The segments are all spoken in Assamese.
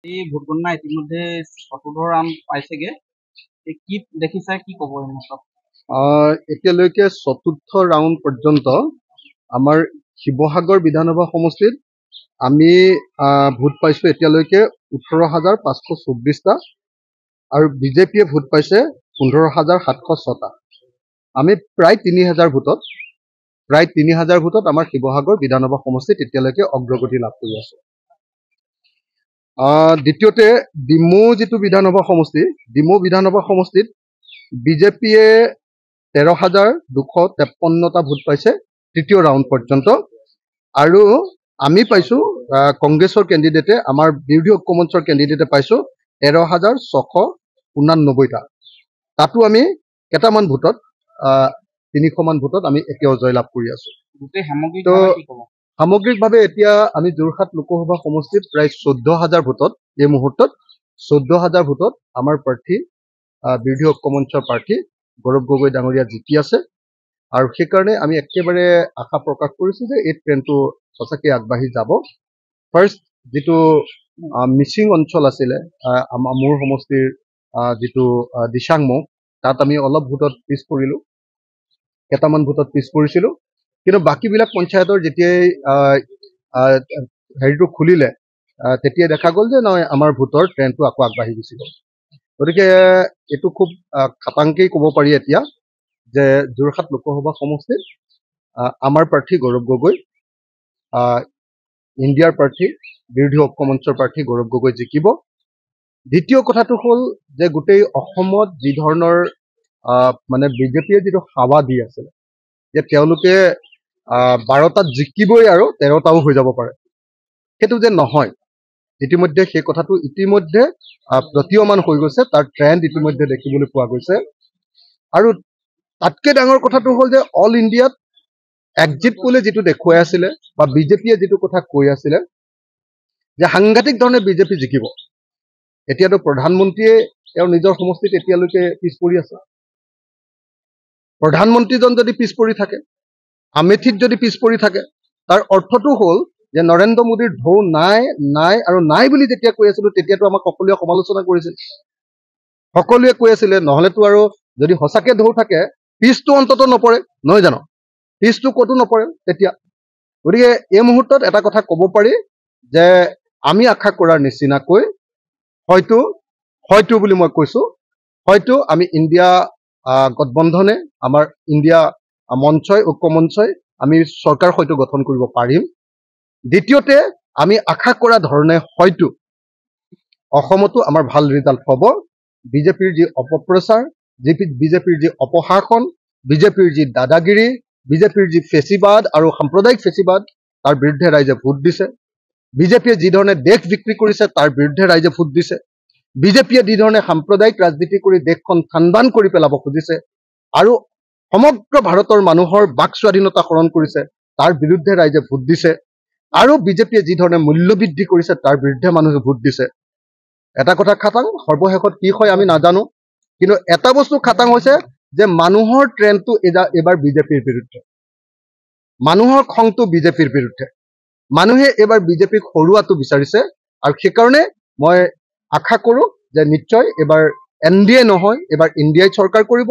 এই ভোট গণনা ইতিমধ্যে চতুৰ্থ ৰাউণ্ড পাইছেগে। কি দেখিছা, কি ক'ব এই মুহূৰ্তত? এতিয়ালৈকে চতুৰ্থ ৰাউণ্ড পৰ্যন্ত আমাৰ শিৱসাগৰ বিধানসভা সমষ্টিত আমি ভোট পাইছোঁ এতিয়ালৈকে 18,524টা আৰু বিজেপিয়ে ভোট পাইছে 15,706টা। আমি প্ৰায় 3,000 ভোটত আমাৰ শিৱসাগৰ বিধানসভা সমষ্টিত এতিয়ালৈকে অগ্ৰগতি লাভ কৰি আছোঁ। দ্বিতীয়তে ডিমৌ যিটো বিধানসভা সমষ্টি, ডিমৌ বিধানসভা সমষ্টিত বিজেপিয়ে 13,253টা ভোট পাইছে তৃতীয় ৰাউণ্ড পৰ্যন্ত, আৰু আমি পাইছোঁ কংগ্ৰেছৰ কেণ্ডিডেটে, আমাৰ বিৰোধী ঐক্যমঞ্চৰ কেণ্ডিডেটে পাইছোঁ 13,689টা। তাতো আমি কেইটামান ভোটত 300মান ভোটত আমি এতিয়াও জয়লাভ কৰি আছোঁ। সামগ্ৰিকভাৱে এতিয়া আমি যোৰহাট লোকসভা সমষ্টিত প্ৰায় 14,000 ভোটত, এই মুহূৰ্তত 14,000 ভোটত আমাৰ প্ৰাৰ্থী বিৰোধী ঐক্যমঞ্চৰ প্ৰাৰ্থী গৌৰৱ গগৈ ডাঙৰীয়া জিকি আছে, আৰু সেইকাৰণে আমি একেবাৰে আশা প্ৰকাশ কৰিছোঁ যে এই ট্ৰেণ্ডটো সঁচাকৈ আগবাঢ়ি যাব। ফাৰ্ষ্ট যিটো মিচিং অঞ্চল আছিলে মোৰ সমষ্টিৰ যিটো দিচাংমুখ, তাত আমি অলপ ভোটত পিছ পৰিলোঁ, কেইটামান ভোটত পিছ পৰিছিলোঁ, কিন্তু বাকীবিলাক পঞ্চায়তৰ যেতিয়াই হেৰিটো খুলিলে তেতিয়াই দেখা গ'ল যে নহয়, আমাৰ ভোটৰ ট্ৰেণ্ডটো আকৌ আগবাঢ়ি গুচি গ'ল। গতিকে এইটো খুব খাটাংকেই ক'ব পাৰি এতিয়া যে যোৰহাট লোকসভা সমষ্টিত আমাৰ প্ৰাৰ্থী গৌৰৱ গগৈ, ইণ্ডিয়াৰ প্ৰাৰ্থী বিৰোধী ঐক্যমঞ্চৰ প্ৰাৰ্থী গৌৰৱ গগৈ জিকিব। দ্বিতীয় কথাটো হ'ল যে গোটেই অসমত যি ধৰণৰ মানে বিজেপিয়ে যিটো হাৱা দি আছিলে যে তেওঁলোকে 12টাত জিকিবই আৰু 13টাও হৈ যাব পাৰে, সেইটো যে নহয়, ইতিমধ্যে সেই কথাটো ইতিমধ্যে প্ৰতীয়মান হৈ গৈছে, তাৰ ট্ৰেণ্ড ইতিমধ্যে দেখিবলৈ পোৱা গৈছে। আৰু তাতকৈ ডাঙৰ কথাটো হ'ল যে অল ইণ্ডিয়াত এক্সিট পোলে যিটো দেখুৱাই আছিলে বা বিজেপিয়ে যিটো কথা কৈ আছিলে যে সাংঘাতিক ধৰণে বিজেপি জিকিব, এতিয়াতো প্ৰধানমন্ত্ৰীয়ে তেওঁৰ নিজৰ সমষ্টিত এতিয়ালৈকে পিছ পৰি আছে। প্ৰধানমন্ত্ৰীজন যদি পিছ পৰি থাকে, আমেথিত যদি পিছ পৰি থাকে, তাৰ অৰ্থটো হ'ল যে নৰেন্দ্ৰ মোদীৰ ঢৌ নাই নাই আৰু নাই বুলি যেতিয়া কৈ আছিলোঁ তেতিয়াতো আমাক সকলোৱে সমালোচনা কৰিছিল, সকলোৱে কৈ আছিলে নহ'লেতো আৰু যদি সঁচাকৈ ঢৌ থাকে পিছটো অন্তত নপৰে নহয় জানো, পিছটো ক'তো নপৰে তেতিয়া। গতিকে এই মুহূৰ্তত এটা কথা ক'ব পাৰি যে আমি আশা কৰাৰ নিচিনাকৈ হয়তো বুলি মই কৈছোঁ, হয়তো আমি ইণ্ডিয়া গঠবন্ধনে, আমাৰ ইণ্ডিয়া মঞ্চই, ঐক্যমঞ্চই আমি চৰকাৰ হয়তো গঠন কৰিব পাৰিম। দ্বিতীয়তে আমি আশা কৰা ধৰণে হয়তো অসমতো আমাৰ ভাল ৰিজাল্ট হ'ব। বিজেপিৰ যি অপপ্ৰচাৰ, বিজেপিৰ যি অপশাসন, বিজেপিৰ যি দাদাগিৰি, বিজেপিৰ যি ফেচিবাদ আৰু সাম্প্ৰদায়িক ফেচিবাদ, তাৰ বিৰুদ্ধে ৰাইজে ভোট দিছে। বিজেপিয়ে যি ধৰণে দেশ বিক্ৰী কৰিছে তাৰ বিৰুদ্ধে ৰাইজে ভোট দিছে। বিজেপিয়ে যি ধৰণে সাম্প্ৰদায়িক ৰাজনীতি কৰি দেশখন থানবান কৰি পেলাব খুজিছে আৰু সমগ্ৰ ভাৰতৰ মানুহৰ বাক স্বাধীনতা হৰণ কৰিছে, তাৰ বিৰুদ্ধে ৰাইজে ভোট দিছে। আৰু বিজেপিয়ে যি ধৰণে মূল্যবৃদ্ধি কৰিছে তাৰ বিৰুদ্ধে মানুহে ভোট দিছে। এটা কথা খাটাং, সৰ্বশেষত কি হয় আমি নাজানো, কিন্তু এটা বস্তু খাটাং হৈছে যে মানুহৰ ট্ৰেণ্ডটো এইবাৰ বিজেপিৰ বিৰুদ্ধে, মানুহৰ খংটো বিজেপিৰ বিৰুদ্ধে, মানুহে এইবাৰ বিজেপিক হৰুৱাটো বিচাৰিছে। আৰু সেইকাৰণে মই আশা কৰোঁ যে নিশ্চয় এইবাৰ NDA নহয়, এইবাৰ ইণ্ডিয়াই চৰকাৰ কৰিব।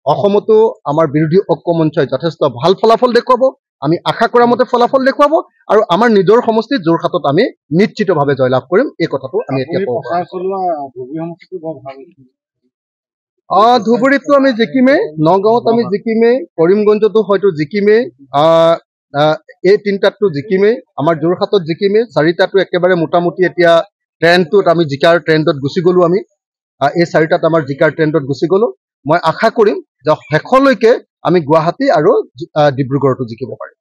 অসমতো আমাৰ বিৰোধী ঐক্যমঞ্চই যথেষ্ট ভাল ফলাফল দেখুৱাব, আমি আশা কৰা মতে ফলাফল দেখুৱাব, আৰু আমাৰ নিজৰ সমষ্টিত যোৰহাটত আমি নিশ্চিতভাৱে জয়লাভ কৰিম। এই কথাটো আমি এতিয়া ক'ব পাৰোঁ। ধুবুৰীতটো আমি জিকিমেই, নগাঁৱত আমি জিকিমেই, কৰিমগঞ্জতো হয়তো জিকিমেই, এই তিনিটাততো জিকিমেই, আমাৰ যোৰহাটত জিকিমেই, 4টাতো একেবাৰে মোটামুটি এতিয়া ট্ৰেণ্ডটোত আমি জিকাৰ ট্ৰেণ্ডত গুচি গ'লোঁ। আমি এই 4টাত আমাৰ জিকাৰ ট্ৰেণ্ডত গুচি গ'লোঁ। মই আশা কৰিম যে শেষলৈকে আমি গুৱাহাটী আৰু ডিব্ৰুগড়তো জিকিব পাৰিম।